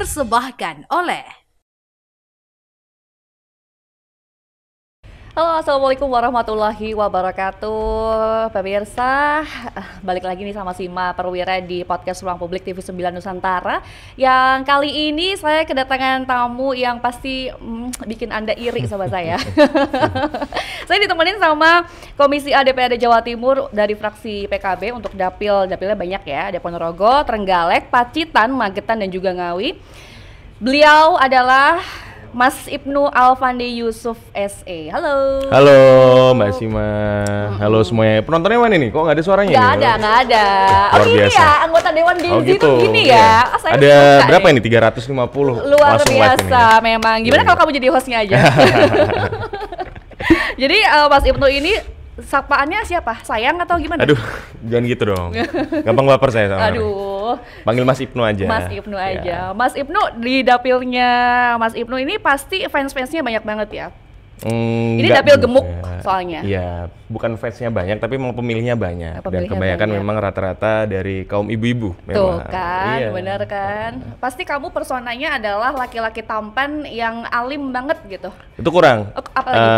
dipersembahkan oleh Halo, assalamualaikum warahmatullahi wabarakatuh. Pemirsa, balik lagi nih sama Sima Perwira di podcast Ruang Publik TV 9 Nusantara. Yang kali ini saya kedatangan tamu yang pasti bikin Anda iri sama saya. Saya ditemenin sama Komisi A DPRD Jawa Timur dari fraksi PKB untuk dapilnya banyak ya. Ada Ponorogo, Trenggalek, Pacitan, Magetan, dan juga Ngawi. Beliau adalah Mas Ibnu Alfandi Yusuf SE. Halo. Halo Mbak Sima. Halo semuanya. Penontonnya mana nih? Kok nggak ada suaranya? Nggak ada. Luar ini biasa. ya, anggota Dewan Gen Z gitu. itu gini ya. Saya ada suka berapa nih. ini? 350. Luar Langsung live biasa ini ya. memang. Gimana kalau kamu jadi hostnya aja? Jadi Mas Ibnu ini sapaannya siapa? Sayang atau gimana? Aduh, jangan gitu dong. Gampang baper saya sama. Aduh. Panggil Mas Ibnu aja. Mas Ibnu aja. Ya. Mas Ibnu di dapilnya Mas Ibnu ini pasti fans-fansnya banyak banget ya. Ini Enggak dapil juga. gemuk soalnya. Iya, bukan fansnya banyak, tapi memang pemilihnya banyak. Dan Pemilihnya kebanyakan banyak. memang rata-rata dari kaum ibu-ibu. Tuh memang. kan, Iya. bener kan. Pasti kamu personanya adalah laki-laki tampan yang alim banget gitu. Itu kurang. Oh, apa lagi?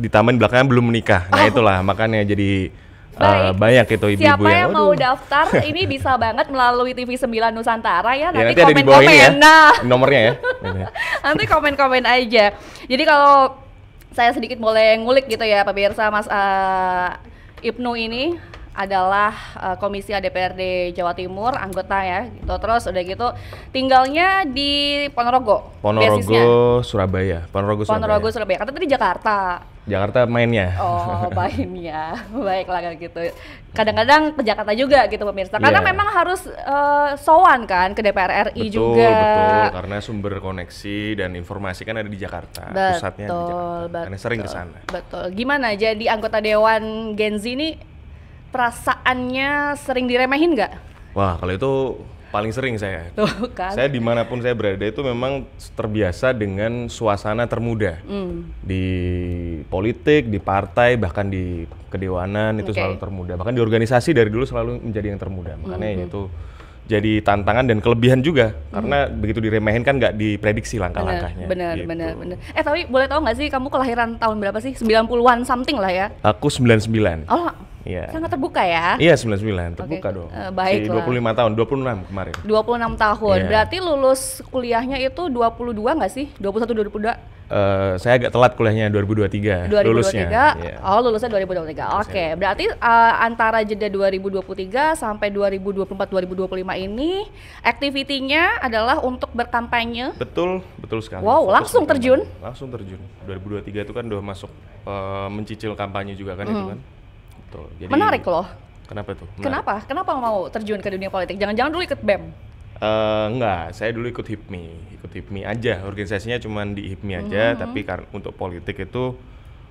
Ditambah belakangan belum menikah. Nah itulah makanya jadi Baik. banyak itu ibu-ibu Siapa yang mau "Waduh." daftar ini bisa banget melalui TV 9 Nusantara ya. Ya, Nanti nanti ada di bawah ini komen-komen. ya, Nah, nomornya ya. nanti komen-komen aja. Jadi kalau saya sedikit boleh ngulik gitu ya pemirsa, Mas Ibnu ini adalah Komisi A DPRD Jawa Timur, anggota ya gitu. Terus udah gitu tinggalnya di Ponorogo. basisnya. Surabaya. Ponorogo, Surabaya. Kata tadi Jakarta. Jakarta mainnya. Oh, mainnya. Baiklah kalau gitu. Kadang-kadang ke Jakarta juga gitu pemirsa. Karena Iya. memang harus sowan kan ke DPR RI juga. Betul, karena sumber koneksi dan informasi kan ada di Jakarta. Pusatnya di Jakarta. Karena sering ke sana. Betul. Gimana jadi anggota Dewan Gen Z ini perasaannya sering diremehin nggak? Wah, kalau itu paling sering saya. Tuh kan. Saya dimanapun saya berada itu memang terbiasa dengan suasana termuda. Di politik, di partai, bahkan di kedewanan itu Oke. selalu termuda. Bahkan di organisasi dari dulu selalu menjadi yang termuda. Makanya itu jadi tantangan dan kelebihan juga. Karena begitu diremehin kan nggak diprediksi langkah-langkahnya. Benar. gitu. Tapi boleh tahu nggak sih kamu kelahiran tahun berapa sih? 90-an something lah ya. Aku 99. Oh, Iya. sangat terbuka ya. Iya 99, terbuka Oke. dong. Baiklah. 25 tahun, 26 kemarin. 26 tahun. Iya. Berarti lulus kuliahnya itu 22 nggak sih? 21 22. Saya agak telat kuliahnya 2023, 2023. lulusnya. Iya. Oh, lulusnya 2023. Oke, berarti antara jeda 2023 sampai 2024 2025 ini activity-nya adalah untuk berkampanye. Betul sekali. Wow, Fokus langsung di terjun? kampanye. Langsung terjun. 2023 itu kan udah masuk mencicil kampanye juga kan itu kan. Betul. Jadi, Menarik loh. Kenapa tuh? Menarik. Kenapa mau terjun ke dunia politik? Jangan-jangan dulu ikut BEM. Enggak, saya dulu ikut HIPMI aja, organisasinya cuman di HIPMI aja, tapi untuk politik itu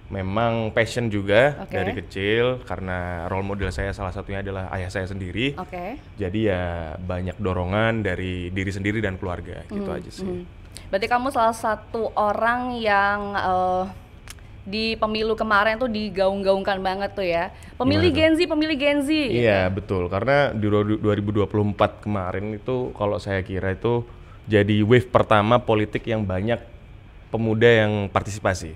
memang passion juga Oke. dari kecil, karena role model saya salah satunya adalah ayah saya sendiri. Oke. Jadi ya banyak dorongan dari diri sendiri dan keluarga, gitu aja sih. Berarti kamu salah satu orang yang di pemilu kemarin tuh digaung-gaungkan banget tuh ya. Pemilih Gen Z. Iya betul, karena di 2024 kemarin itu kalau saya kira itu jadi wave pertama politik yang banyak pemuda yang partisipasi.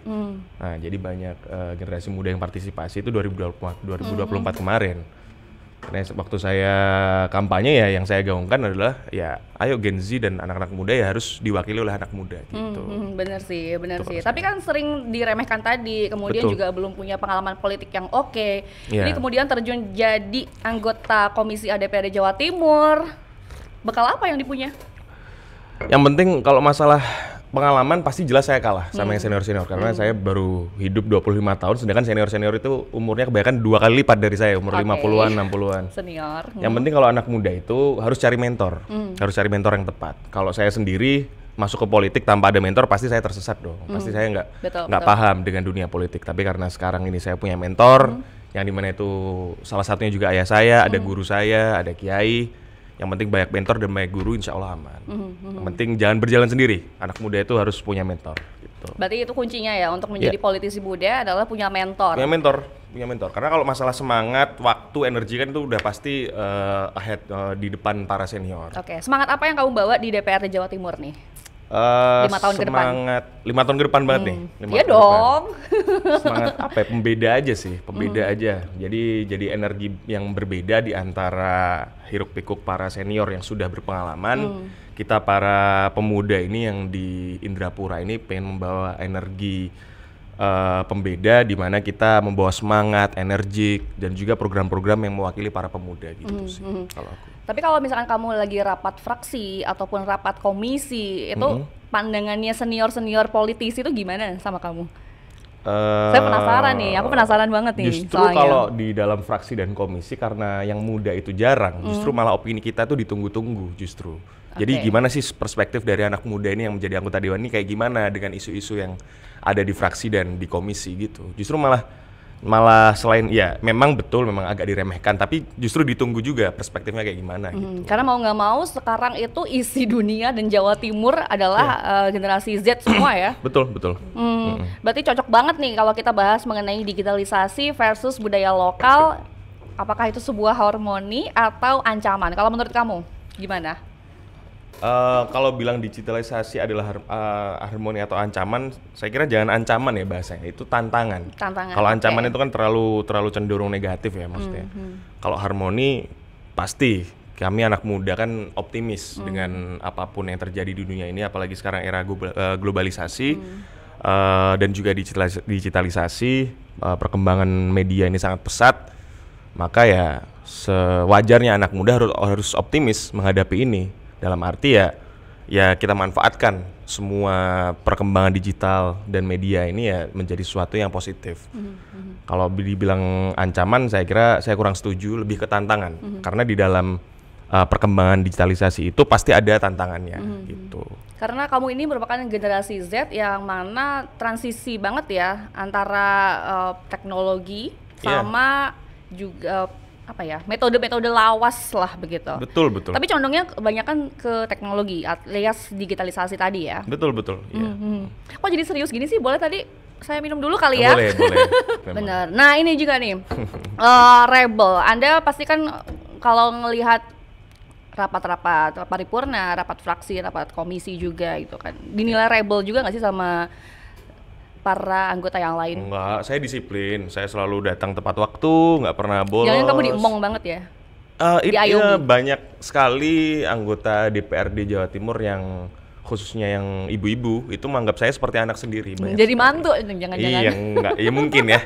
Nah jadi banyak generasi muda yang partisipasi itu 2024 kemarin. Karena waktu saya kampanye ya yang saya gaungkan adalah ya ayo Gen Z dan anak-anak muda ya harus diwakili oleh anak muda gitu. Bener sih. Betul Tapi kan sering diremehkan tadi, kemudian Betul. juga belum punya pengalaman politik yang oke. Iya. Jadi kemudian terjun jadi anggota Komisi A DPRD Jawa Timur. Bekal apa yang dipunya? Yang penting kalau masalah pengalaman pasti jelas saya kalah sama yang senior-senior karena saya baru hidup 25 tahun sedangkan senior-senior itu umurnya kebanyakan 2 kali lipat dari saya, umur Oke. 50-an, 60-an. Senior. Yang penting kalau anak muda itu harus cari mentor. Harus cari mentor yang tepat. Kalau saya sendiri masuk ke politik tanpa ada mentor pasti saya tersesat dong. Pasti saya Betul. nggak paham dengan dunia politik. Tapi karena sekarang ini saya punya mentor yang dimana itu salah satunya juga ayah saya, ada guru saya, ada kiai. Yang penting banyak mentor dan banyak guru, insya Allah aman. Yang penting jangan berjalan sendiri. Anak muda itu harus punya mentor. Gitu. gitu. Berarti itu kuncinya ya untuk menjadi politisi muda adalah punya mentor. Punya mentor. Karena kalau masalah semangat, waktu, energi kan itu udah pasti ahead di depan para senior. Oke, semangat apa yang kamu bawa di DPRD Jawa Timur nih? 5 tahun ke depan. 5 tahun ke depan banget nih. Iya dong. Semangat apa ya? Pembeda aja sih, pembeda aja. Jadi energi yang berbeda di antara hiruk pikuk para senior yang sudah berpengalaman. Kita para pemuda ini yang di Indrapura ini pengen membawa energi pembeda, di mana kita membawa semangat, energik, dan juga program-program yang mewakili para pemuda gitu sih kalau aku. Tapi kalau misalkan kamu lagi rapat fraksi ataupun rapat komisi, itu pandangannya senior-senior politisi itu gimana sama kamu? Saya penasaran nih, aku penasaran banget nih. Justru kalau di dalam fraksi dan komisi, karena yang muda itu jarang, justru malah opini kita tuh ditunggu-tunggu justru. Jadi gimana sih perspektif dari anak muda ini yang menjadi anggota dewan ini kayak gimana dengan isu-isu yang ada di fraksi dan di komisi gitu. Justru malah selain ya memang agak diremehkan, tapi justru ditunggu juga perspektifnya kayak gimana gitu. Karena mau nggak mau sekarang itu isi dunia dan Jawa Timur adalah generasi Z semua ya. Betul. Berarti cocok banget nih kalau kita bahas mengenai digitalisasi versus budaya lokal. Apakah itu sebuah harmoni atau ancaman? Kalau menurut kamu gimana? Kalau bilang digitalisasi adalah harmoni atau ancaman, saya kira jangan ancaman ya bahasanya, itu tantangan. Kalau ancaman itu kan terlalu cenderung negatif ya maksudnya. Kalau harmoni pasti kami anak muda kan optimis dengan apapun yang terjadi di dunia ini, apalagi sekarang era globalisasi dan juga digitalisasi, perkembangan media ini sangat pesat. Maka ya sewajarnya anak muda harus optimis menghadapi ini. Dalam arti ya kita manfaatkan semua perkembangan digital dan media ini ya menjadi sesuatu yang positif. Kalau dibilang ancaman, saya kira saya kurang setuju, lebih ke tantangan. Karena di dalam perkembangan digitalisasi itu pasti ada tantangannya gitu. Karena kamu ini merupakan generasi Z yang mana transisi banget ya antara teknologi sama juga metode-metode lawas lah begitu. Betul. Tapi condongnya kebanyakan ke teknologi alias digitalisasi tadi ya. Betul. Ya. Kok jadi serius gini sih? Boleh tadi saya minum dulu kali ya? Boleh. Bener. Nah ini juga nih, Rebel. Anda pasti kan kalau ngelihat rapat-rapat paripurna, rapat fraksi, rapat komisi juga gitu kan, dinilai rebel juga nggak sih sama para anggota yang lain? Enggak, saya disiplin. Saya selalu datang tepat waktu, nggak pernah bolos. Jangan kamu diemong banget ya? Iya, banyak sekali anggota DPRD Jawa Timur yang khususnya yang ibu-ibu itu menganggap saya seperti anak sendiri. Jadi mantu, jangan-jangan. Iya, enggak, iya mungkin ya.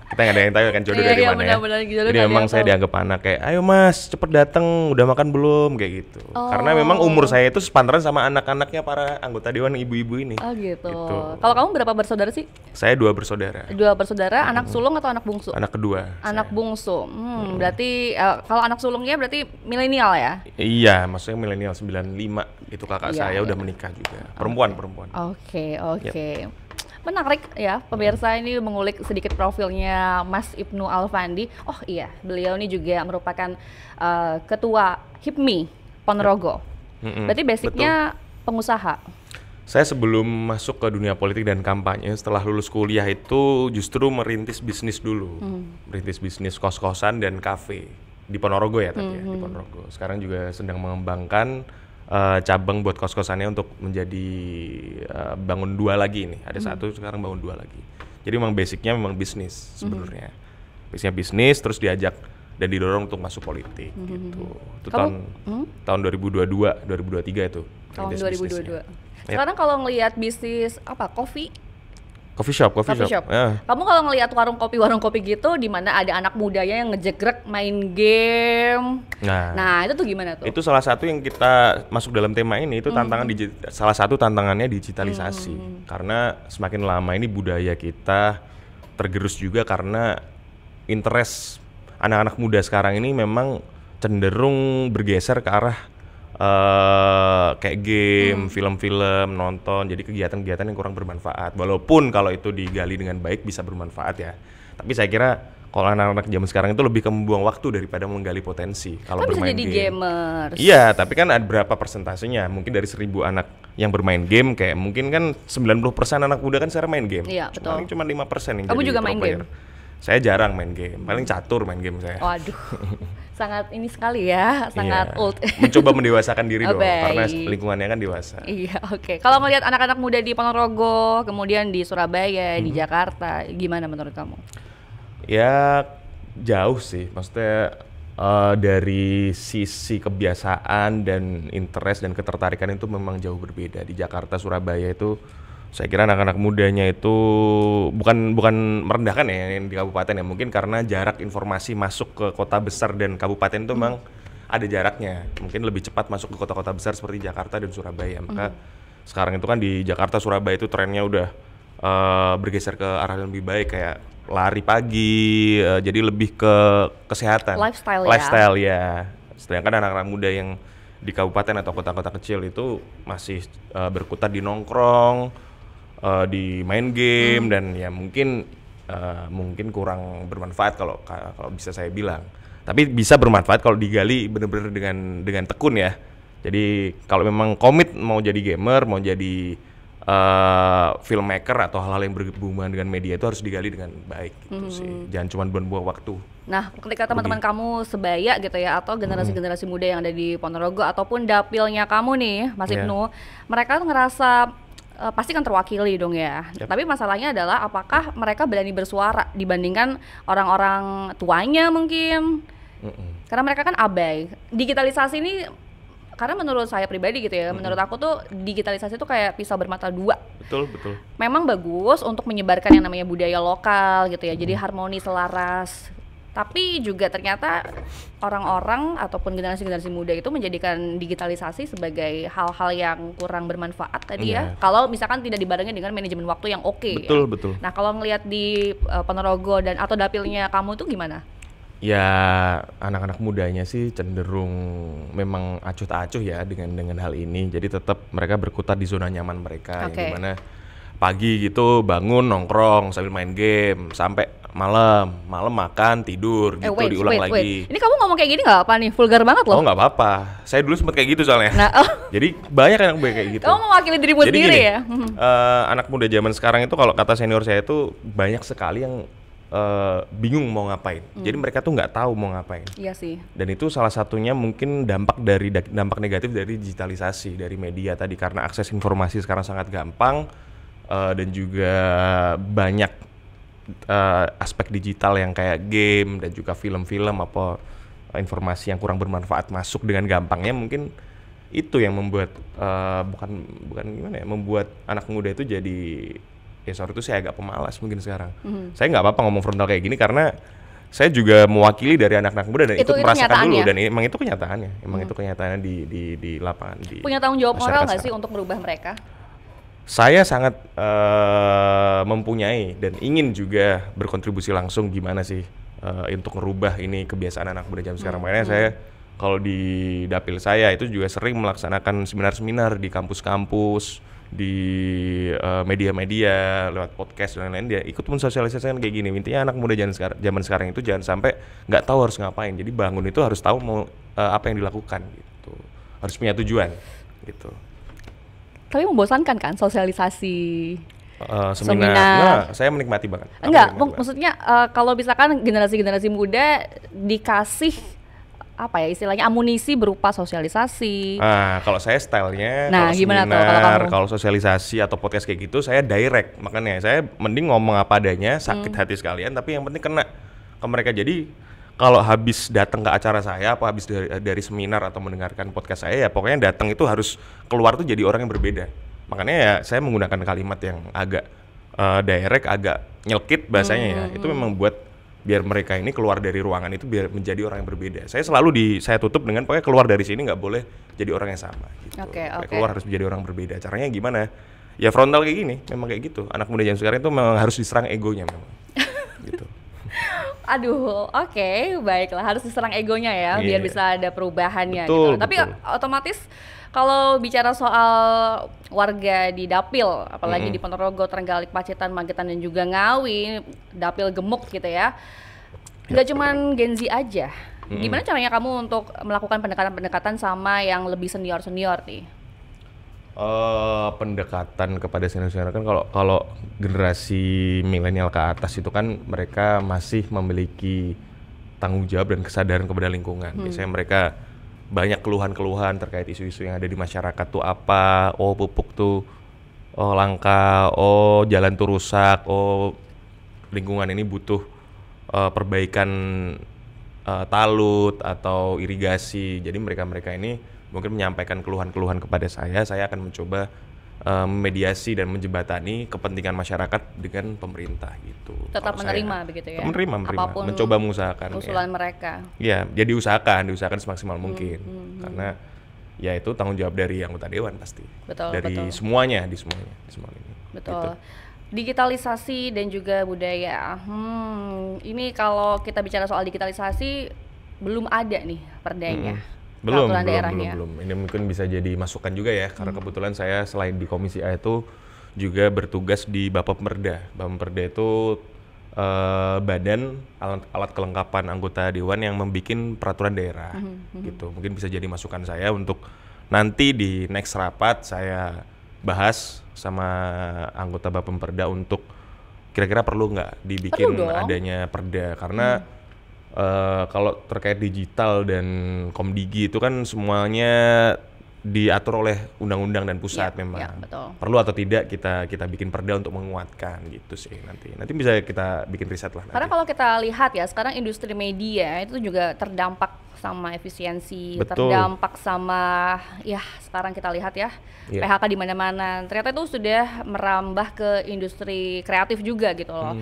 Kita nggak ada yang tahu kan jodoh dari mana benar, ya. Jadi memang saya dianggap anak kayak, ayo mas cepet datang, udah makan belum, kayak gitu. Karena memang umur saya itu sepantaran sama anak-anaknya para anggota dewan ibu-ibu ini. Oh gitu. Kalau kamu berapa bersaudara sih? Saya 2 bersaudara. 2 bersaudara, anak sulung atau anak bungsu? Anak kedua. Anak bungsu. Berarti kalau anak sulungnya berarti milenial ya? Iya, maksudnya milenial 95. Itu kakak saya udah menikah juga. Perempuan. Oke. Menarik ya, pemirsa ini mengulik sedikit profilnya Mas Ibnu Alfandi. Oh iya, beliau ini juga merupakan ketua HIPMI Ponorogo. Berarti basicnya pengusaha. Saya sebelum masuk ke dunia politik dan kampanye, setelah lulus kuliah itu justru merintis bisnis dulu. Merintis bisnis kos-kosan dan kafe di Ponorogo ya tadi ya, di Ponorogo. Sekarang juga sedang mengembangkan cabang buat kos-kosannya untuk menjadi bangun 2 lagi nih. Ada 1 sekarang bangun 2 lagi. Jadi memang basicnya memang bisnis sebenarnya. Basicnya bisnis terus diajak dan didorong untuk masuk politik gitu. Itu tahun 2022, 2023 itu. Tahun 2022. Sekarang kalau ngelihat bisnis coffee shop. Ya. Kamu kalau ngelihat warung kopi gitu di mana ada anak mudanya yang ngejegrek main game. Nah, itu tuh gimana tuh? Itu salah satu yang kita masuk dalam tema ini, itu salah satu tantangannya digitalisasi. Karena semakin lama ini budaya kita tergerus juga karena interest anak-anak muda sekarang ini memang cenderung bergeser ke arah kayak game, film-film, nonton, jadi kegiatan-kegiatan yang kurang bermanfaat. Walaupun kalau itu digali dengan baik bisa bermanfaat ya. Tapi saya kira Kalau anak-anak zaman sekarang itu lebih ke membuang waktu daripada menggali potensi. Kalau Kan bisa bermain jadi game. gamers. Iya, tapi kan ada berapa persentasenya? Mungkin dari 1.000 anak yang bermain game, kayak mungkin kan 90% anak muda kan sekarang main game. Iya, betul. Paling cuma 5% yang Kamu jadi juga pro main player. Saya jarang main game, paling catur main game saya. Waduh, sangat ini sekali ya, sangat Iya. old. Mencoba mendewasakan diri Oh, dong, karena baik. lingkungannya kan dewasa. Iya, oke. Kalau ngelihat anak-anak muda di Ponorogo, kemudian di Surabaya, di Jakarta, gimana menurut kamu? Ya jauh sih, maksudnya dari sisi kebiasaan dan interest dan ketertarikan itu memang jauh berbeda. Di Jakarta, Surabaya itu saya kira anak-anak mudanya itu bukan merendahkan ya yang di kabupaten ya, mungkin karena jarak informasi masuk ke kota besar dan kabupaten itu memang ada jaraknya. Mungkin lebih cepat masuk ke kota-kota besar seperti Jakarta dan Surabaya. Maka sekarang itu kan di Jakarta, Surabaya itu trennya udah bergeser ke arah yang lebih baik, kayak lari pagi, jadi lebih ke kesehatan, Lifestyle ya. ya. Sedangkan anak-anak muda yang di kabupaten atau kota-kota kecil itu masih berkutat di nongkrong, di main game, dan ya mungkin kurang bermanfaat kalau bisa saya bilang. Tapi bisa bermanfaat kalau digali benar-benar dengan tekun ya. Jadi kalau memang komit mau jadi gamer, mau jadi filmmaker atau hal-hal yang berhubungan dengan media, itu harus digali dengan baik gitu sih. Jangan cuma buang waktu. Nah, ketika teman-teman kamu sebaya gitu ya, atau generasi-generasi muda yang ada di Ponorogo ataupun dapilnya kamu nih, Mas Ibnu, mereka tuh ngerasa pasti kan terwakili dong ya. Yep. Tapi masalahnya adalah apakah mereka berani bersuara dibandingkan orang-orang tuanya mungkin? Karena mereka kan abai. Digitalisasi ini, karena menurut saya pribadi gitu ya, menurut aku tuh digitalisasi tuh kayak pisau bermata dua. Betul. Memang bagus untuk menyebarkan yang namanya budaya lokal gitu ya, jadi harmoni, selaras. Tapi juga ternyata orang-orang ataupun generasi-generasi muda itu menjadikan digitalisasi sebagai hal-hal yang kurang bermanfaat tadi ya. Kalau misalkan tidak dibarengi dengan manajemen waktu yang oke. Betul. Nah, kalau ngelihat di Ponorogo dan atau dapilnya kamu tuh gimana? Ya anak-anak mudanya sih cenderung memang acuh tak acuh ya dengan hal ini. Jadi tetap mereka berkutat di zona nyaman mereka, yang dimana pagi gitu bangun nongkrong sambil main game sampai malam makan tidur gitu, diulang lagi. Ini kamu ngomong kayak gini nggak apa nih? Vulgar banget loh. Oh nggak apa-apa. Saya dulu sempat kayak gitu soalnya. Nah, Jadi banyak anak muda kayak gitu. Kamu mewakili dirimu sendiri ya? Anak muda zaman sekarang itu kalau kata senior saya itu banyak sekali yang bingung mau ngapain. Jadi mereka tuh nggak tahu mau ngapain. Iya sih. Dan itu salah satunya mungkin dampak negatif dari digitalisasi, dari media tadi, karena akses informasi sekarang sangat gampang, dan juga banyak aspek digital yang kayak game dan juga film-film apa informasi yang kurang bermanfaat masuk dengan gampangnya. Mungkin itu yang membuat bukan gimana ya, membuat anak muda itu jadi itu saya agak pemalas mungkin sekarang. Saya nggak apa-apa ngomong frontal kayak gini karena saya juga mewakili dari anak-anak muda dan itu merasakan dulu, dan emang itu kenyataannya, itu kenyataannya di lapangan. Punya tanggung jawab moral nggak sih untuk merubah mereka? Saya sangat mempunyai dan ingin juga berkontribusi langsung gimana sih untuk merubah ini kebiasaan anak muda zaman sekarang. Makanya saya kalau di dapil saya itu juga sering melaksanakan seminar-seminar di kampus-kampus, di media-media, lewat podcast dan lain-lain. Dia ikut mensosialisasikan kayak gini. Intinya anak muda zaman sekarang itu jangan sampai nggak tahu harus ngapain. Jadi bangun itu harus tahu mau apa yang dilakukan gitu. Harus punya tujuan gitu. Tapi membosankan kan sosialisasi seminar. Nah, saya menikmati banget. Enggak, maksudnya kalau misalkan generasi-generasi muda dikasih apa ya istilahnya amunisi berupa sosialisasi. Nah, kalau saya stylenya, nah, kalau seminar, kalau sosialisasi atau podcast kayak gitu, saya direct. Makanya saya mending ngomong apa adanya, sakit hati sekalian, tapi yang penting kena ke mereka. Jadi kalau habis datang ke acara saya, apa habis dari seminar atau mendengarkan podcast saya, ya pokoknya datang itu harus keluar tuh jadi orang yang berbeda. Makanya ya saya menggunakan kalimat yang agak direct, agak nyelkit bahasanya ya. Itu memang buat biar mereka ini keluar dari ruangan itu biar menjadi orang yang berbeda. Saya selalu saya tutup dengan pokoknya keluar dari sini nggak boleh jadi orang yang sama gitu. Keluar harus menjadi orang berbeda. Caranya gimana? Ya frontal kayak gini, memang kayak gitu. Anak muda zaman sekarang itu memang harus diserang egonya memang. Gitu. Aduh, baiklah, harus diserang egonya ya, biar bisa ada perubahannya betul, gitu. Tapi otomatis kalau bicara soal warga di dapil, apalagi di Ponorogo, Trenggalek, Pacitan, Magetan dan juga Ngawi, dapil gemuk gitu ya. Nggak cuman Gen Z aja. Gimana caranya kamu untuk melakukan pendekatan-pendekatan sama yang lebih senior-senior nih? Pendekatan kepada senior-senior kan kalau generasi milenial ke atas itu kan mereka masih memiliki tanggung jawab dan kesadaran kepada lingkungan. Biasanya mereka banyak keluhan-keluhan terkait isu-isu yang ada di masyarakat tuh apa, oh pupuk tuh langka, oh jalan tuh rusak, oh lingkungan ini butuh perbaikan talut atau irigasi. Jadi mereka ini mungkin menyampaikan keluhan-keluhan kepada saya akan mencoba mediasi dan menjembatani kepentingan masyarakat dengan pemerintah gitu. Tetap menerima begitu ya? Menerima, apapun mencoba mengusahakan usulan mereka. Ya, jadi diusahakan semaksimal mungkin. Karena ya itu tanggung jawab dari anggota dewan pasti. Betul, dari betul. semuanya, di semua ini. Betul. Gitu. Digitalisasi dan juga budaya. Ini kalau kita bicara soal digitalisasi belum ada nih perdanya. Belum. Daerahnya. Ini mungkin bisa jadi masukan juga ya, karena kebetulan saya selain di Komisi A itu juga bertugas di Bapepmerda. Bapepmerda itu badan alat kelengkapan anggota dewan yang membuat peraturan daerah. Gitu. Mungkin bisa jadi masukan saya untuk nanti di next rapat saya bahas sama anggota Bapepmerda untuk kira-kira perlu nggak dibikin adanya perda, karena kalau terkait digital dan Komdigi itu kan semuanya diatur oleh undang-undang dan pusat memang. Betul. Perlu atau tidak kita bikin perda untuk menguatkan gitu sih nanti bisa kita bikin riset lah. Karena kalau kita lihat ya sekarang industri media itu juga terdampak sama efisiensi, terdampak sama ya sekarang kita lihat ya PHK di mana-mana. Ternyata itu sudah merambah ke industri kreatif juga gitu loh.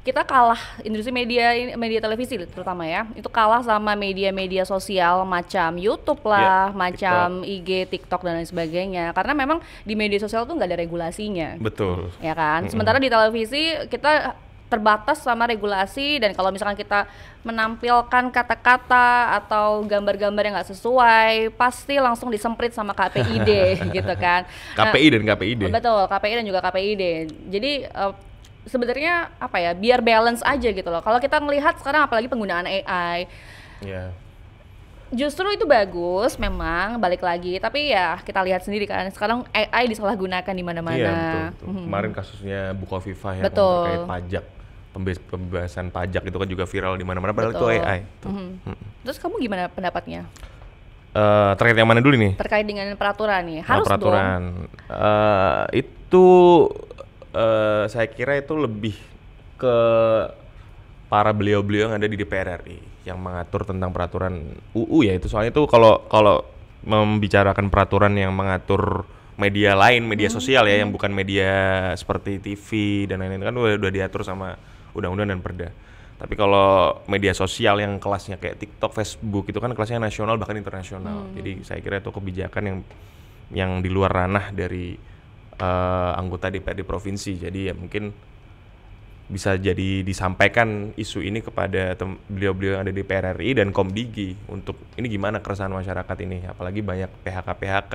Kita kalah industri media televisi terutama ya, itu kalah sama media-media sosial macam YouTube lah, macam IG, TikTok dan lain sebagainya. Karena memang di media sosial tuh nggak ada regulasinya. Betul. Ya kan. Sementara di televisi kita terbatas sama regulasi, dan kalau misalkan kita menampilkan kata-kata atau gambar-gambar yang nggak sesuai pasti langsung disemprit sama KPID gitu kan. KPI dan KPID. Betul, KPI dan juga KPID. Jadi sebenarnya apa ya, biar balance aja gitu loh. Kalau kita melihat sekarang apalagi penggunaan AI, justru itu bagus memang, balik lagi. Tapi ya kita lihat sendiri kan sekarang AI disalahgunakan di mana-mana. Iya, betul. Kemarin kasusnya Bukoviva yang terkait pajak, pembebasan pajak itu kan juga viral di mana-mana, padahal itu AI. Terus kamu gimana pendapatnya? Terkait yang mana dulu nih? Terkait dengan peraturan nih, harus peraturan. Itu saya kira itu lebih ke para beliau-beliau yang ada di DPR RI yang mengatur tentang peraturan UU ya itu. Soalnya itu kalau membicarakan peraturan yang mengatur media lain, media sosial ya, yang bukan media seperti TV dan lain-lain kan udah diatur sama undang-undang dan perda. Tapi kalau media sosial yang kelasnya kayak TikTok, Facebook itu kan kelasnya nasional bahkan internasional. Jadi saya kira itu kebijakan yang di luar ranah dari anggota DPRD provinsi. Jadi ya mungkin bisa jadi disampaikan isu ini kepada beliau-beliau yang ada di DPR RI dan Komdigi untuk ini gimana keresahan masyarakat ini, apalagi banyak PHK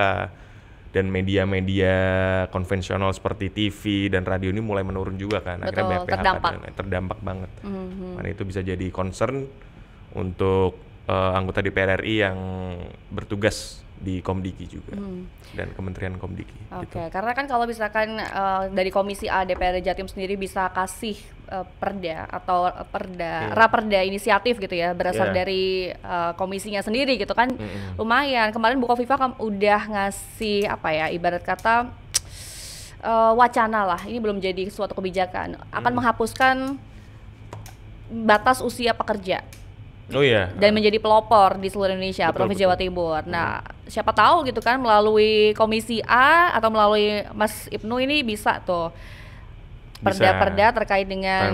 dan media-media konvensional seperti TV dan radio ini mulai menurun juga kan. Akhirnya banyak PHK terdampak banget. Nah, itu bisa jadi concern untuk anggota DPR RI yang bertugas di Komdigi juga dan Kementerian Komdigi. Oke, karena kan kalau misalkan dari Komisi A DPR Jatim sendiri bisa kasih perda atau raperda inisiatif gitu ya, berasal dari komisinya sendiri gitu kan, lumayan. Kemarin Bukoviva udah ngasih apa ya, ibarat kata wacana lah, ini belum jadi suatu kebijakan, akan menghapuskan batas usia pekerja. Oh iya. Dan menjadi pelopor di seluruh Indonesia, Provinsi Jawa Timur. Nah, siapa tahu gitu kan melalui Komisi A atau melalui Mas Ibnu ini bisa tuh perda-perda terkait dengan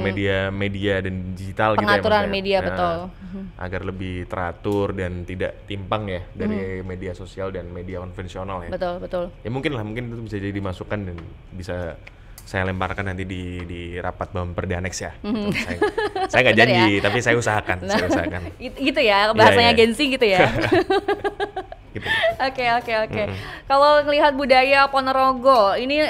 media dan digital pengaturan gitu ya, media, betul. Agar lebih teratur dan tidak timpang ya dari media sosial dan media konvensional ya. Betul. Ya mungkin itu bisa jadi masukan dan bisa saya lemparkan nanti di rapat Bapepmerda Annex ya. Saya nggak janji, tapi saya usahakan. Gitu ya, bahasanya gengsi gitu ya. Gitu. Oke. Kalau ngelihat budaya Ponorogo, ini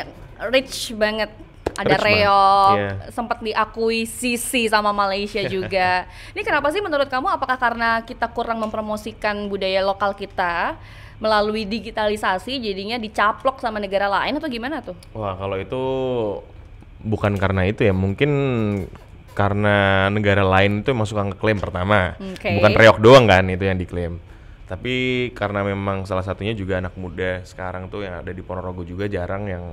rich banget. ada Richmond. reog, Iya. sempat diakuisisi sama Malaysia juga. Ini kenapa sih menurut kamu? Apakah karena kita kurang mempromosikan budaya lokal kita melalui digitalisasi, jadinya dicaplok sama negara lain atau gimana tuh? Wah, kalau itu bukan karena itu ya, mungkin karena negara lain itu emang suka ngeklaim pertama. Oke. Bukan reog doang kan itu yang diklaim. Tapi karena memang salah satunya juga anak muda sekarang tuh yang ada di Ponorogo juga jarang yang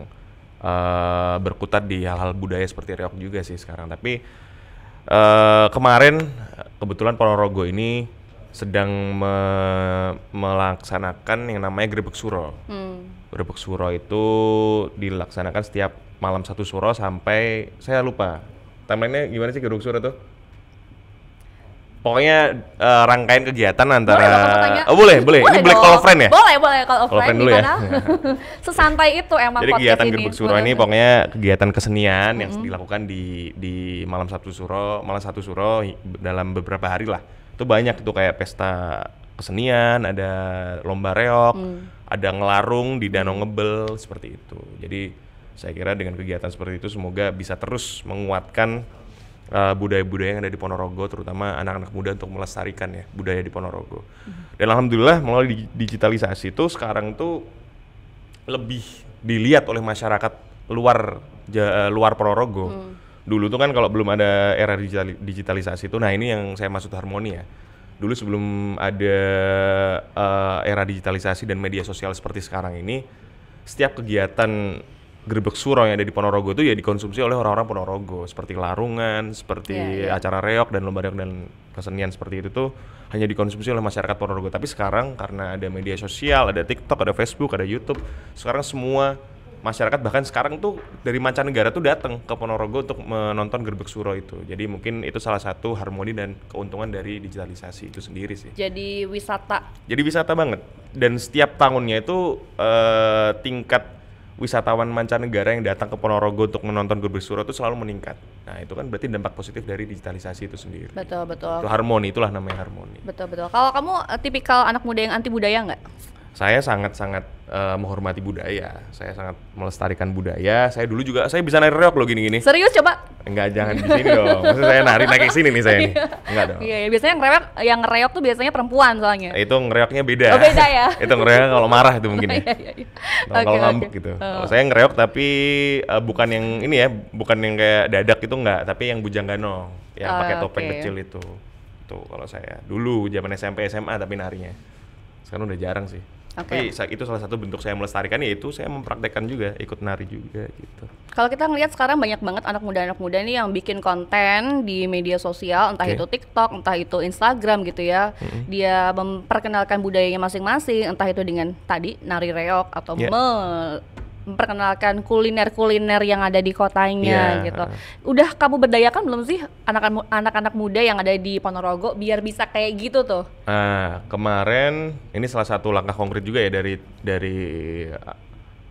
berkutat di hal-hal budaya seperti reog juga sih sekarang. Tapi kemarin kebetulan Ponorogo ini sedang melaksanakan yang namanya Grebek Suro. Grebek Suro itu dilaksanakan setiap malam 1 Suro sampai saya lupa timelinenya gimana sih Grebek Suro tuh? Pokoknya rangkaian kegiatan antara boleh. Ini boleh call friend ya? Boleh call friend dulu ya. Sesantai itu emang Jadi podcast kegiatan ini. Grebek Suro ini pokoknya kegiatan kesenian yang dilakukan di malam 1 Suro dalam beberapa hari lah. Itu banyak itu kayak pesta kesenian, ada lomba reog, ada ngelarung di Danau Ngebel seperti itu. Jadi saya kira dengan kegiatan seperti itu semoga bisa terus menguatkan budaya-budaya yang ada di Ponorogo, terutama anak-anak muda untuk melestarikan ya budaya di Ponorogo. Dan alhamdulillah melalui digitalisasi itu sekarang tuh lebih dilihat oleh masyarakat luar Ponorogo. Dulu tuh kan kalau belum ada era digitalisasi itu, nah ini yang saya maksud harmoni ya. Dulu sebelum ada era digitalisasi dan media sosial seperti sekarang ini, setiap kegiatan Grebek Suro yang ada di Ponorogo itu ya dikonsumsi oleh orang-orang Ponorogo, seperti larungan, seperti acara reog dan lomba reog dan kesenian seperti itu tuh hanya dikonsumsi oleh masyarakat Ponorogo. Tapi sekarang karena ada media sosial, ada TikTok, ada Facebook, ada YouTube, sekarang semua masyarakat bahkan sekarang tuh dari mancanegara tuh datang ke Ponorogo untuk menonton Grebek Suro itu. Jadi mungkin itu salah satu harmoni dan keuntungan dari digitalisasi itu sendiri sih. Jadi wisata. Jadi wisata banget. Dan setiap tahunnya itu tingkat wisatawan mancanegara yang datang ke Ponorogo untuk menonton Grebek Suro itu selalu meningkat. Nah itu kan berarti dampak positif dari digitalisasi itu sendiri. Betul. Itu harmoni, itulah namanya harmoni. Betul. Kalau kamu tipikal anak muda yang anti budaya nggak? Saya sangat-sangat menghormati budaya. Saya sangat melestarikan budaya. Saya dulu juga, saya bisa nari reog loh gini-gini. Serius coba? Enggak, jangan di sini dong. Maksudnya saya naik ke sini nih saya nih. Enggak dong. Iya, biasanya yang ngereog tuh biasanya perempuan soalnya. Itu ngereognya beda. Oh, beda ya? Itu ngereog kalau marah itu mungkin ya. Iya. Kalau ngambek gitu. Kalau saya ngereog tapi bukan yang ini ya, bukan yang kayak dadak itu enggak, tapi yang bujang ganong, yang pakai topeng kecil itu. Tuh kalau saya dulu zaman SMP SMA tapi narinya. Sekarang udah jarang sih. Tapi itu salah satu bentuk saya melestarikan, yaitu saya mempraktekkan juga, ikut nari juga gitu. Kalau kita ngelihat sekarang banyak banget anak muda nih yang bikin konten di media sosial, entah itu TikTok, entah itu Instagram gitu ya. Dia memperkenalkan budayanya masing-masing, entah itu dengan tadi nari reog atau memperkenalkan kuliner-kuliner yang ada di kotanya gitu. Udah kamu berdayakan belum sih anak-anak muda yang ada di Ponorogo biar bisa kayak gitu tuh? Kemarin ini salah satu langkah konkret juga ya dari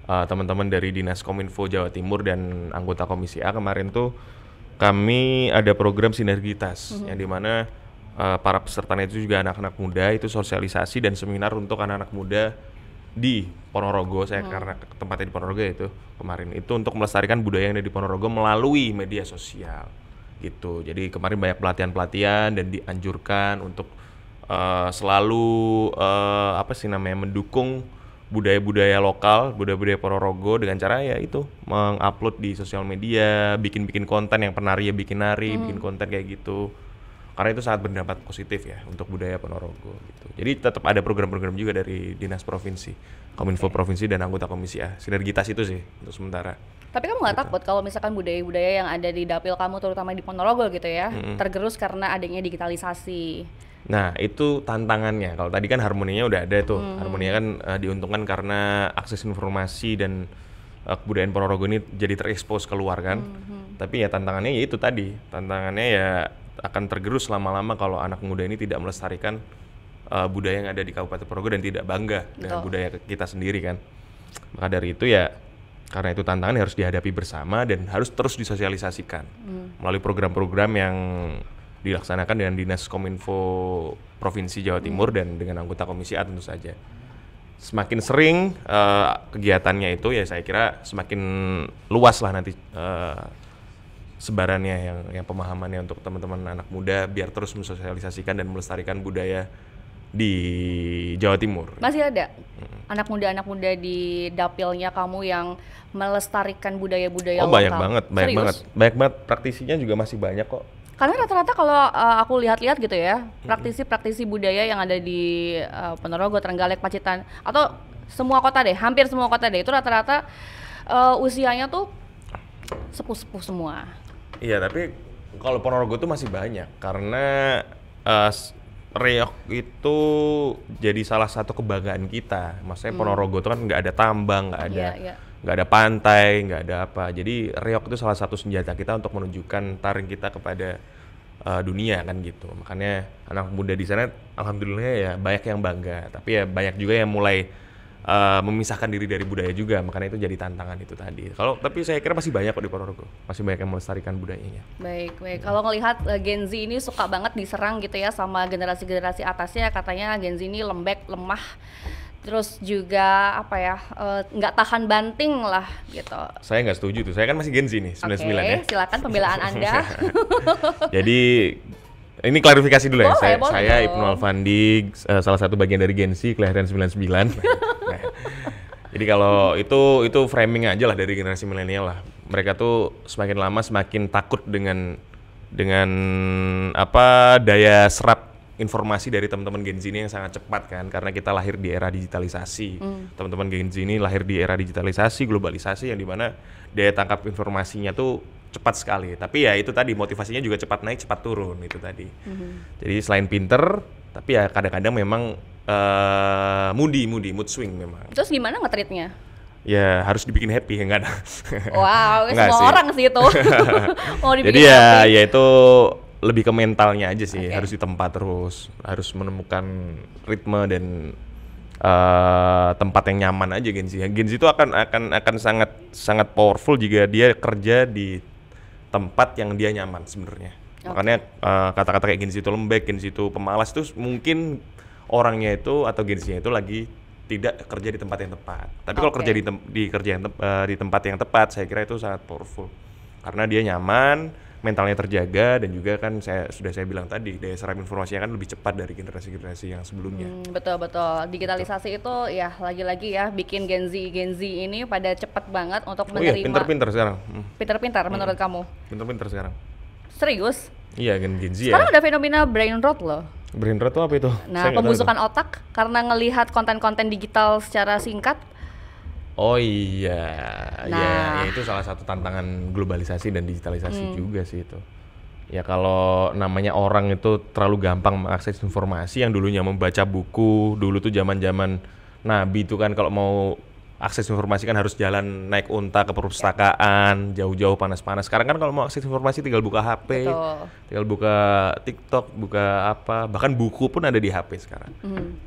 teman-teman dari Dinas Kominfo Jawa Timur dan anggota Komisi A. Kemarin tuh kami ada program sinergitas yang dimana para pesertanya itu juga anak-anak muda, itu sosialisasi dan seminar untuk anak-anak muda di Ponorogo. Saya karena tempatnya di Ponorogo ya itu kemarin itu untuk melestarikan budaya yang ada di Ponorogo melalui media sosial gitu. Jadi kemarin banyak pelatihan dan dianjurkan untuk selalu mendukung budaya-budaya lokal, budaya-budaya Ponorogo dengan cara ya itu mengupload di sosial media, bikin konten yang penari ya bikin nari, bikin konten kayak gitu. Karena itu sangat berdampak positif ya untuk budaya Ponorogo gitu. Jadi tetap ada program-program juga dari Dinas Provinsi, Kominfo Provinsi dan anggota Komisi A. Sinergitas itu sih untuk sementara. Tapi kamu nggak takut kalau misalkan budaya-budaya yang ada di dapil kamu terutama di Ponorogo gitu ya, tergerus karena adanya digitalisasi? Nah itu tantangannya. Kalau tadi kan harmoninya udah ada tuh. Harmoninya kan diuntungkan karena akses informasi dan kebudayaan Ponorogo ini jadi terekspos keluar kan. Tapi ya tantangannya ya itu tadi. Tantangannya ya akan tergerus lama-lama kalau anak muda ini tidak melestarikan budaya yang ada di Kabupaten Ponorogo dan tidak bangga dengan budaya kita sendiri kan. Maka dari itu ya karena itu tantangan harus dihadapi bersama dan harus terus disosialisasikan melalui program-program yang dilaksanakan dengan Dinas Kominfo Provinsi Jawa Timur dan dengan anggota Komisi A tentu saja. semakin sering kegiatannya itu ya saya kira semakin luas lah nanti sebarannya yang pemahamannya untuk teman-teman anak muda biar terus mensosialisasikan dan melestarikan budaya di Jawa Timur. Masih ada anak muda di dapilnya kamu yang melestarikan budaya-budaya lokal? Banyak banget. Praktisinya juga masih banyak kok. Karena rata-rata kalau aku lihat-lihat gitu ya, praktisi budaya yang ada di Ponorogo, Trenggalek, Pacitan, atau semua kota deh, hampir semua kota deh, itu rata-rata usianya tuh sepuh-sepuh semua. Iya, tapi kalau Ponorogo tuh masih banyak karena reog itu jadi salah satu kebanggaan kita. Maksudnya Ponorogo itu kan nggak ada tambang, nggak ada pantai, nggak ada apa. Jadi reog itu salah satu senjata kita untuk menunjukkan taring kita kepada dunia kan gitu. Makanya anak muda di sana alhamdulillah ya banyak yang bangga. Tapi ya banyak juga yang mulai memisahkan diri dari budaya juga. Makanya itu jadi tantangan itu tadi. Tapi saya kira masih banyak kok di Ponorogo. Masih banyak yang melestarikan budayanya. Baik. Kalau ngelihat Gen Z ini suka banget diserang gitu ya sama generasi-generasi atasnya, katanya Gen Z ini lembek, lemah. Terus juga nggak tahan banting lah gitu. Saya nggak setuju tuh, saya kan masih Gen Z nih, 99 ya. Silakan pembelaan Anda. Jadi ini klarifikasi dulu ya, saya Ibnu Alfandi, salah satu bagian dari Gen Z, kelahiran 99. Jadi kalau itu framing aja lah dari generasi milenial lah. Mereka tuh semakin lama semakin takut dengan daya serap informasi dari teman-teman Gen Z ini yang sangat cepat kan, karena kita lahir di era digitalisasi. Teman-teman Gen Z ini lahir di era digitalisasi, globalisasi yang dimana daya tangkap informasinya tuh cepat sekali. Tapi ya itu tadi motivasinya juga cepat naik, cepat turun itu tadi. Jadi selain pinter, tapi ya kadang-kadang memang mood swing memang. Terus gimana nge-treatnya? Ya harus dibikin happy, enggak ada. Wow, semua orang sih itu. Mau dibikin jadi happy. Ya itu lebih ke mentalnya aja sih, harus ditempa terus, harus menemukan ritme dan tempat yang nyaman aja Gen Z. Gen Z itu akan sangat powerful jika dia kerja di tempat yang dia nyaman sebenarnya. Makanya kata-kata kayak Gen Z itu lembek, Gen Z itu pemalas itu mungkin orangnya itu atau Gen Z-nya itu lagi tidak kerja di tempat yang tepat. Tapi kalau kerja di tempat yang tepat, saya kira itu sangat powerful. Karena dia nyaman, mentalnya terjaga, dan juga kan saya bilang tadi daya serap informasinya kan lebih cepat dari generasi-generasi yang sebelumnya. Betul. Digitalisasi itu ya lagi-lagi ya bikin Gen Z ini pada cepat banget untuk menerima. Pinter-pinter sekarang. Pinter-pinter menurut kamu? Pinter-pinter sekarang. Serius? Iya, Gen Z sekarang ada fenomena brain rot loh. Brain rot itu apa itu? Nah, pembusukan otak karena ngelihat konten-konten digital secara singkat. Oh iya, ya itu salah satu tantangan globalisasi dan digitalisasi juga sih itu. Ya kalau namanya orang itu terlalu gampang mengakses informasi, yang dulunya membaca buku, dulu tuh zaman-zaman Nabi itu kan kalau mau akses informasi kan harus jalan naik unta ke perpustakaan, jauh-jauh panas-panas. Sekarang kan kalau mau akses informasi tinggal buka HP, tinggal buka TikTok, buka apa, bahkan buku pun ada di HP sekarang.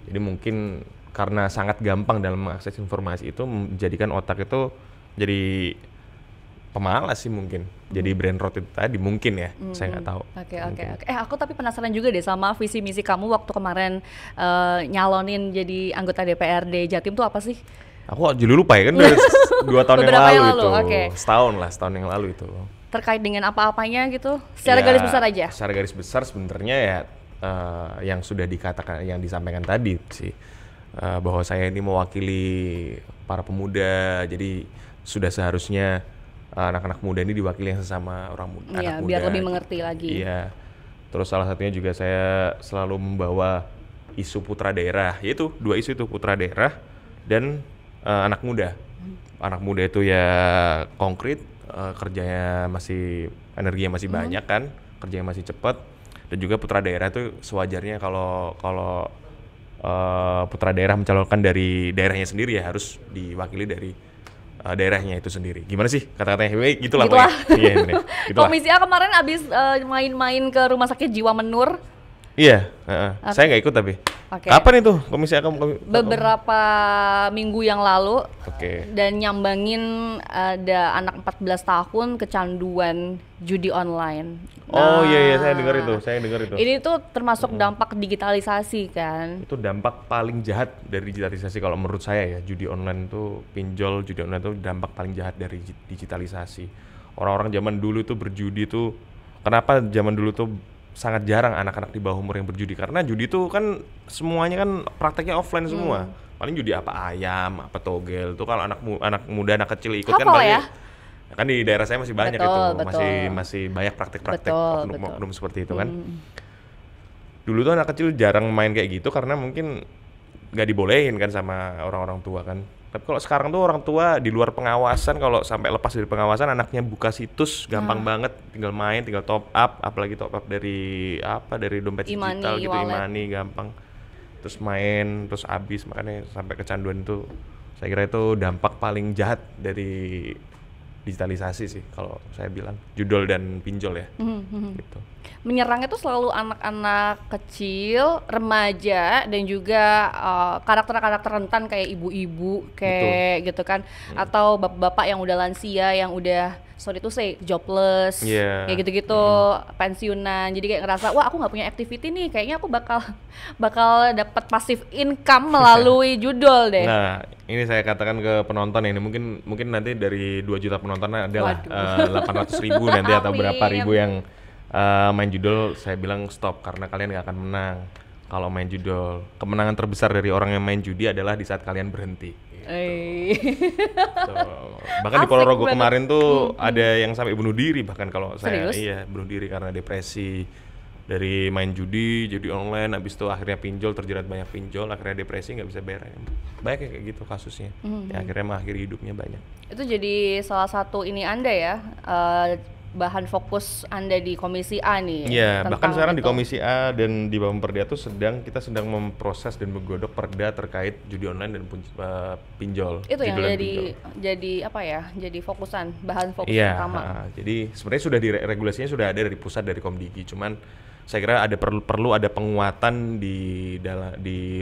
Jadi mungkin karena sangat gampang dalam mengakses informasi itu menjadikan otak itu jadi pemalas sih mungkin. Jadi brain rot itu tadi mungkin ya, saya nggak tahu. Oke. Aku tapi penasaran juga deh sama visi misi kamu waktu kemarin nyalonin jadi anggota DPRD Jatim tuh apa sih? Aku jadi lupa ya kan, 2 tahun yang lalu itu. Setahun yang lalu itu. Terkait dengan apa-apanya gitu? Secara garis besar aja. Secara garis besar sebenarnya ya yang sudah dikatakan, yang disampaikan tadi sih. Bahwa saya ini mewakili para pemuda, jadi sudah seharusnya anak-anak muda ini diwakili yang sesama anak muda. Biar lebih mengerti lagi. Iya. Terus salah satunya juga saya selalu membawa isu putra daerah, yaitu 2 isu itu, putra daerah dan anak muda. Anak muda itu ya konkret, kerjanya energinya masih banyak kan, kerjanya masih cepat, dan juga putra daerah itu sewajarnya kalau putra daerah mencalonkan dari daerahnya sendiri ya harus diwakili dari daerahnya itu sendiri. Gimana sih kata-katanya? Gitulah. Gitulah. Komisi A kemarin abis main-main ke rumah sakit Jiwa Menur. Iya, saya nggak ikut tapi. Oke. Kapan itu komisi A kamu? Beberapa minggu yang lalu. Oke. Dan nyambangin ada anak 14 tahun kecanduan judi online. Oh iya, saya dengar itu. Ini tuh termasuk dampak digitalisasi kan? Itu dampak paling jahat dari digitalisasi kalau menurut saya ya. Judi online tuh, pinjol judi online tuh dampak paling jahat dari digitalisasi. Orang-orang zaman dulu tuh berjudi tuh, kenapa zaman dulu tuh sangat jarang anak-anak di bawah umur yang berjudi, karena judi tuh kan semuanya kan prakteknya offline semua. Paling judi apa ayam, apa togel tuh kalau anak muda, anak kecil ikut kan paling ya? Kan di daerah saya masih banyak betul. masih banyak praktek-praktek oknum seperti itu kan. Dulu tuh anak kecil jarang main kayak gitu karena mungkin nggak dibolehin kan sama orang-orang tua kan. Tapi kalau sekarang tuh orang tua di luar pengawasan, kalau sampai lepas dari pengawasan anaknya buka situs gampang banget, tinggal main, tinggal top up, apalagi top up dari dompet digital gitu, e-money gampang. Terus main, terus habis, makanya sampai kecanduan itu. Saya kira itu dampak paling jahat dari digitalisasi sih kalau saya bilang, judol dan pinjol ya. Gitu. Menyerangnya tuh selalu anak-anak kecil, remaja, dan juga karakter-karakter rentan kayak ibu-ibu kayak gitu kan, atau bapak-bapak yang udah lansia, yang udah sorry to say jobless, kayak gitu-gitu, pensiunan. Jadi kayak ngerasa, wah aku nggak punya activity nih, kayaknya aku bakal dapat passive income melalui judol deh. Nah, ini saya katakan ke penonton ini, mungkin nanti dari 2 juta penonton adalah 800.000 nanti atau berapa ribu yang main judol. Saya bilang stop, karena kalian gak akan menang kalau main judol. Kemenangan terbesar dari orang yang main judi adalah di saat kalian berhenti gitu. Bahkan di Ponorogo kemarin tuh ada yang sampai bunuh diri, bahkan kalau saya. Iya, bunuh diri karena depresi dari main judi online, habis itu akhirnya pinjol, terjerat banyak pinjol, akhirnya depresi, nggak bisa bayar. Banyak kayak gitu kasusnya. Ya, akhirnya mengakhiri hidupnya banyak. Itu jadi salah satu ini Anda ya, bahan fokus Anda di Komisi A nih. Iya, bahkan sekarang di Komisi A dan di Bapemperda tuh kita sedang memproses dan menggodok perda terkait judi online dan pinjol. Itu yang jadi apa ya? Jadi bahan fokus utama. Jadi sebenarnya regulasinya sudah ada dari pusat, dari Komdigi, cuman saya kira perlu ada penguatan di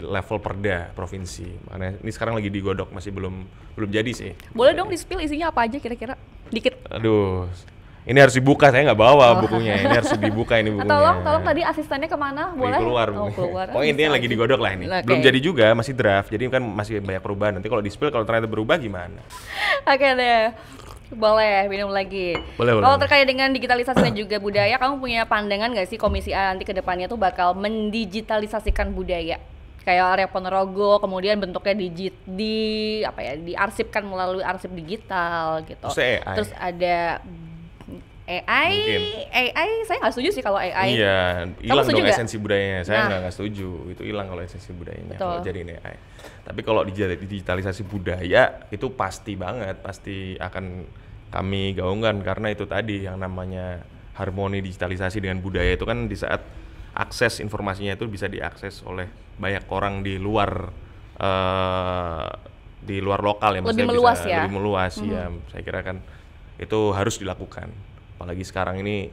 level perda provinsi. Makanya ini sekarang lagi digodok, masih belum jadi sih. Boleh dong di-spill isinya apa aja kira-kira? Dikit. Aduh. Ini harus dibuka, saya nggak bawa bukunya. Ini harus dibuka ini bukunya. Tolong tadi asistennya kemana? Boleh? Keluar. Oh, intinya lagi digodok lah ini. Okay. Belum jadi juga, masih draft. Jadi kan masih banyak perubahan. Nanti kalau di-spill, kalau ternyata berubah gimana? Oke deh. Boleh minum lagi. Boleh. Kalau terkait dengan digitalisasi dan juga budaya, kamu punya pandangan nggak sih Komisi A nanti ke depannya tuh bakal mendigitalisasikan budaya? Kayak area Ponorogo, kemudian bentuknya diarsipkan melalui arsip digital gitu. Terus ada AI saya nggak setuju sih kalau AI. Iya, hilang dong esensi budayanya. Saya nggak setuju, itu hilang kalau esensi budayanya kalau jadi AI. Tapi kalau digitalisasi budaya itu pasti akan kami gaungkan, karena itu tadi yang namanya harmoni digitalisasi dengan budaya itu kan di saat akses informasinya itu bisa diakses oleh banyak orang di luar lokal ya, lebih meluas ya. Lebih meluas ya. Saya kira kan itu harus dilakukan. Apalagi sekarang ini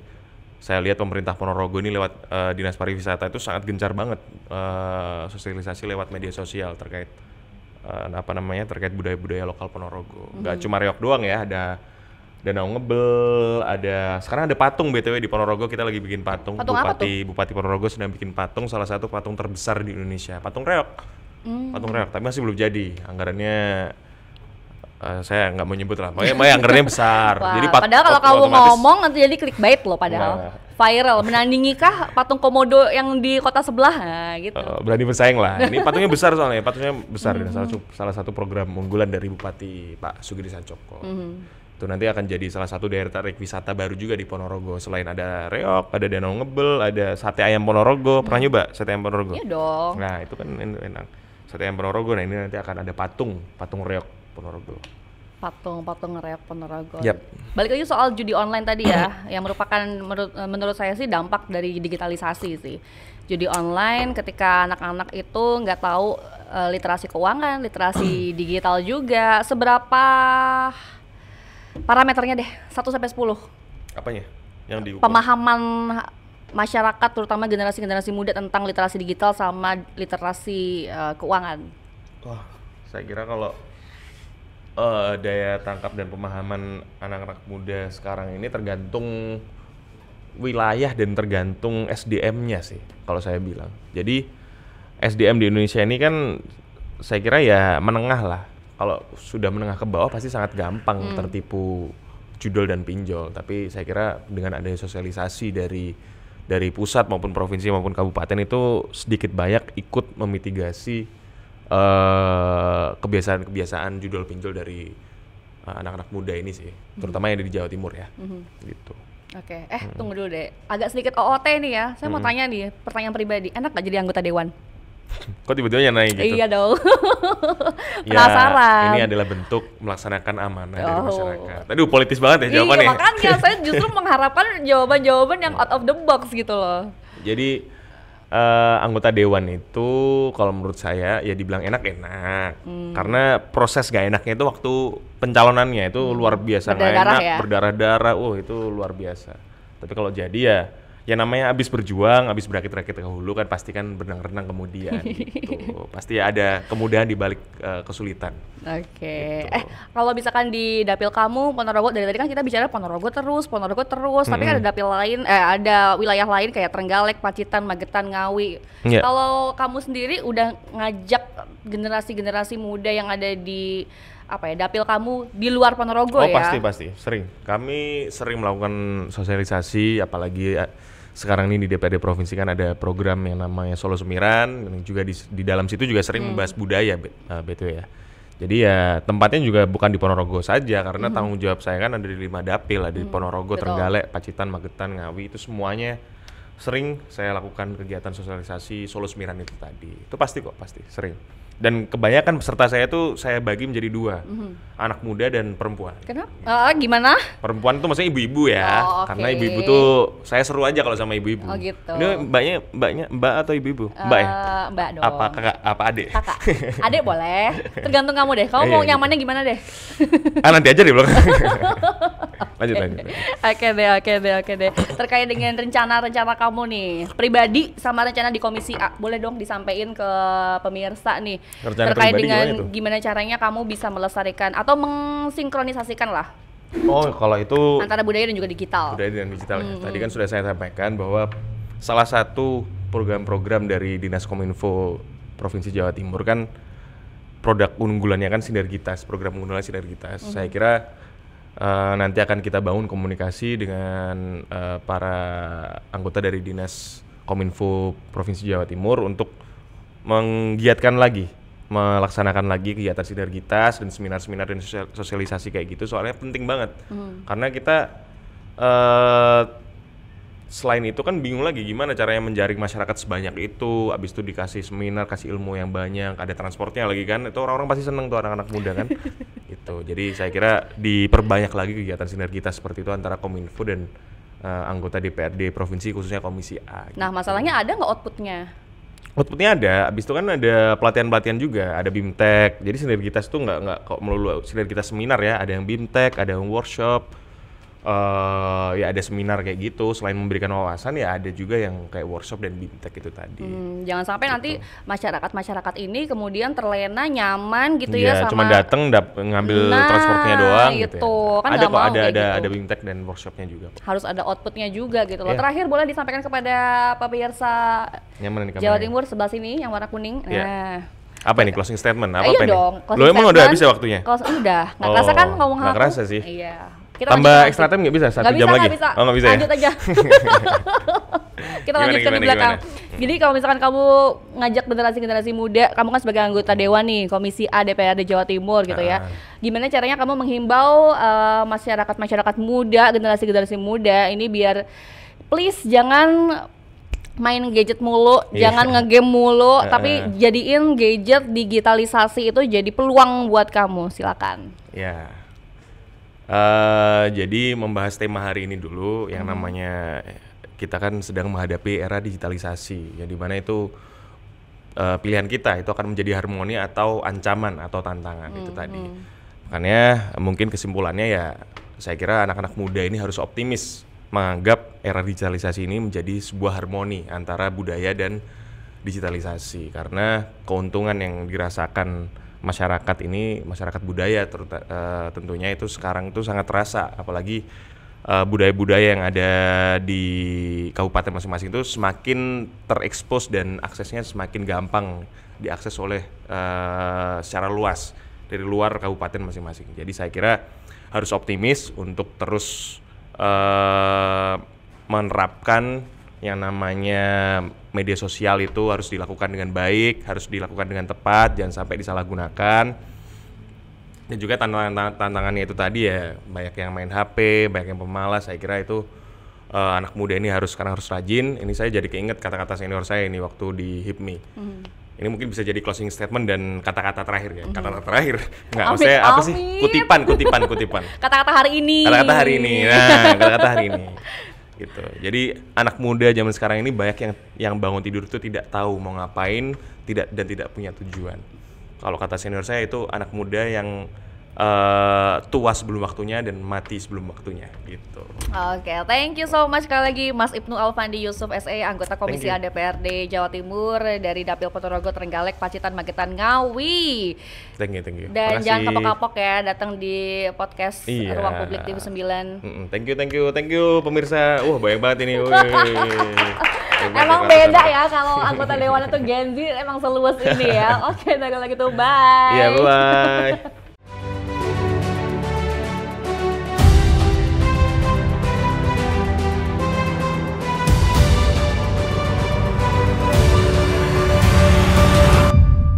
saya lihat pemerintah Ponorogo ini lewat Dinas Pariwisata itu sangat gencar banget sosialisasi lewat media sosial terkait terkait budaya-budaya lokal Ponorogo. Nggak cuma reok doang ya, ada danau ngebel, sekarang ada patung BTW di Ponorogo, kita lagi bikin patung. Bupati Ponorogo sedang bikin patung, salah satu patung terbesar di Indonesia, patung reok. Patung reok, tapi masih belum jadi. Anggarannya saya nggak mau nyebut lah, makanya anggarannya besar. Wah, jadi padahal kalau kamu ngomong nanti jadi clickbait loh, padahal viral. Menandingikah patung komodo yang di kota sebelah? Nah, gitu. Berani bersaing lah. Ini patungnya besar soalnya, besar. Salah satu program unggulan dari Bupati Pak Sugiri Sancoko. Itu nanti akan jadi salah satu daerah tarik wisata baru juga di Ponorogo. Selain ada reok, ada danau ngebel, ada sate ayam Ponorogo. Pernah nyoba sate ayam Ponorogo? Iya dong. Nah itu kan enak. Sate ayam Ponorogo. Nah ini nanti akan ada patung reok Ponorogo. Patung reok Ponorogo. Yep. Balik lagi soal judi online tadi ya, yang merupakan menurut saya sih dampak dari digitalisasi sih. Judi online ketika anak-anak itu nggak tahu literasi keuangan, literasi digital juga. Seberapa parameternya deh, 1 sampai 10? Apanya? Yang diukur? Pemahaman masyarakat terutama generasi-generasi muda tentang literasi digital sama literasi keuangan? Wah, saya kira kalau daya tangkap dan pemahaman anak-anak muda sekarang ini tergantung wilayah dan tergantung SDM-nya sih kalau saya bilang. Jadi SDM di Indonesia ini kan saya kira ya menengah lah. Kalau sudah menengah ke bawah pasti sangat gampang tertipu judol dan pinjol. Tapi saya kira dengan adanya sosialisasi dari pusat maupun provinsi maupun kabupaten itu sedikit banyak ikut memitigasi kebiasaan-kebiasaan judol pinjol dari anak-anak muda ini sih, terutama yang di Jawa Timur ya, gitu. Oke, tunggu dulu deh. Agak sedikit OOT nih ya. Saya mau tanya nih, pertanyaan pribadi. Enak gak jadi anggota dewan? Kok tiba-tiba nanya gitu? Iya dong. Ya, Penasaran. ini adalah bentuk melaksanakan amanah dari masyarakat. Aduh, politis banget ya jawabannya. Iya, makanya saya justru mengharapkan jawaban-jawaban yang out of the box gitu loh. Jadi anggota dewan itu kalau menurut saya ya dibilang enak-enak. Karena proses gak enaknya itu waktu pencalonannya itu luar biasa gak enak, ya? Berdarah-darah, itu luar biasa. Tapi kalau jadi ya namanya abis berjuang, abis berakit-rakit ke hulu kan pasti kan berenang-renang kemudian gitu. Pasti ada kemudahan di balik kesulitan. Oke. Gitu. Kalau misalkan di dapil kamu Ponorogo, dari tadi kan kita bicara Ponorogo terus, tapi kan ada dapil lain, ada wilayah lain kayak Trenggalek, Pacitan, Magetan, Ngawi. Yeah. Kalau kamu sendiri udah ngajak generasi-generasi muda yang ada di dapil kamu di luar Ponorogo ya? Oh pasti, sering. Kami sering melakukan sosialisasi, apalagi sekarang ini di DPRD Provinsi kan ada program yang namanya Solo Semiran, yang juga di dalam situ juga sering membahas budaya, BTW ya. Jadi ya tempatnya juga bukan di Ponorogo saja, karena tanggung jawab saya kan ada di 5 dapil, ada di Ponorogo, Trenggalek, Pacitan, Magetan, Ngawi, itu semuanya sering saya lakukan kegiatan sosialisasi Solo Semiran itu tadi. Itu pasti sering. Dan kebanyakan peserta saya tuh saya bagi menjadi 2, anak muda dan perempuan. Kenapa? Gimana? Perempuan tuh maksudnya ibu-ibu ya, karena ibu-ibu tuh saya seru aja kalau sama ibu-ibu. Oh gitu. Ini mbak atau ibu-ibu? Mbak ya? Mbak dong. Apa kakak? Apa adik? Kakak. Adik boleh. Tergantung kamu deh. Kamu mau nyamannya gimana deh? Nanti aja deh belakang. Lanjut. Oke deh. Terkait dengan rencana kamu nih, pribadi sama rencana di Komisi A, boleh dong disampaikan ke pemirsa nih. Rencana terkait pribadi dengan gimana caranya kamu bisa melestarikan atau mensinkronisasikan lah. Oh, kalau itu antara budaya dan juga digital. Budaya dan digital ya. Tadi kan sudah saya sampaikan bahwa salah satu program-program dari Dinas Kominfo Provinsi Jawa Timur kan produk unggulannya kan sinergitas, program unggulannya sinergitas. Saya kira nanti akan kita bangun komunikasi dengan para anggota dari Dinas Kominfo Provinsi Jawa Timur untuk menggiatkan lagi, melaksanakan lagi kegiatan sinergitas dan seminar-seminar dan sosialisasi kayak gitu, soalnya penting banget. Karena kita selain itu kan bingung lagi gimana caranya menjaring masyarakat sebanyak itu, abis itu dikasih seminar, kasih ilmu yang banyak, ada transportnya lagi kan, itu orang-orang pasti seneng tuh anak-anak muda kan. Gitu. Jadi saya kira diperbanyak lagi kegiatan sinergitas seperti itu antara Kominfo dan anggota DPRD Provinsi khususnya Komisi A. Nah, gitu. masalahnya ada nggak outputnya? Outputnya ada, abis itu kan ada pelatihan-pelatihan juga, ada BIMTEK. Jadi sinergitas itu nggak kok melulu sinergitas seminar ya, ada yang BIMTEK, ada yang workshop, ya ada seminar kayak gitu. Selain memberikan wawasan ya ada juga yang kayak workshop dan BIMTEK itu tadi. Jangan sampai nanti masyarakat ini kemudian terlena nyaman gitu ya sama. Cuma datang ngambil transportnya doang gitu. Ya. Kan ada kok gitu. ada BIMTEK dan workshopnya juga. Harus ada outputnya juga gitu loh. Yeah. Terakhir boleh disampaikan kepada pemirsa Jawa Timur sebelah sini yang warna kuning. Yeah. Apa ini closing statement? Apa iya ini? dong. Lo emang udah habis ya waktunya? Udah. Nggak kerasa kan ngomong nggak kerasa sih. Iya. Kita tambah extra time nggak bisa? 1 jam lagi? Bisa. Oh nggak bisa lanjut aja. Kita lanjutkan di belakang. Jadi kalau misalkan kamu ngajak generasi muda, kamu kan sebagai anggota dewan nih, Komisi A DPRD Jawa Timur gitu ya. Gimana caranya kamu menghimbau masyarakat muda, generasi muda ini biar please jangan main gadget mulu, jangan ngegame mulu, tapi jadiin gadget digitalisasi itu jadi peluang buat kamu. Silakan. Ya. Jadi membahas tema hari ini dulu yang namanya kita kan sedang menghadapi era digitalisasi, yang dimana itu pilihan kita itu akan menjadi harmoni atau ancaman atau tantangan itu tadi. Makanya mungkin kesimpulannya ya saya kira anak-anak muda ini harus optimis menganggap era digitalisasi ini menjadi sebuah harmoni antara budaya dan digitalisasi, karena keuntungan yang dirasakan masyarakat ini, masyarakat budaya tentunya itu sekarang itu sangat terasa, apalagi budaya-budaya yang ada di kabupaten masing-masing itu semakin terekspos dan aksesnya semakin gampang diakses oleh secara luas dari luar kabupaten masing-masing. Jadi saya kira harus optimis untuk terus menerapkan yang namanya media sosial itu harus dilakukan dengan baik, harus dilakukan dengan tepat, jangan sampai disalahgunakan. Dan juga tantangannya itu tadi ya, banyak yang main HP, banyak yang pemalas. Saya kira itu anak muda ini sekarang harus rajin. Ini saya jadi keinget kata-kata senior saya ini waktu di HIPMI. Ini mungkin bisa jadi closing statement dan kata-kata terakhir ya. Kata-kata terakhir. Enggak, maksudnya apa sih? Kutipan. Kata-kata hari ini. Kata-kata hari ini. Nah, kata-kata hari ini. Gitu. Jadi anak muda zaman sekarang ini banyak yang bangun tidur itu tidak tahu mau ngapain, tidak punya tujuan. Kalau kata senior saya itu anak muda yang tua sebelum waktunya dan mati sebelum waktunya gitu. Oke, thank you so much sekali lagi Mas Ibnu Alfandi Yusuf SE, anggota Komisi A DPRD Jawa Timur dari Dapil Ponorogo, Trenggalek, Pacitan, Magetan, Ngawi. Thank you. Dan jangan kapok-kapok ya datang di podcast Ruang Publik TV 9. Thank you pemirsa. Wah, banyak banget ini. Emang beda ya kalau anggota Dewan itu Gen Z, emang seluas ini ya. Oke, sekali lagi tuh, bye. Iya, bye.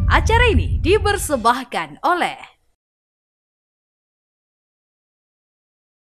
Acara ini dipersembahkan oleh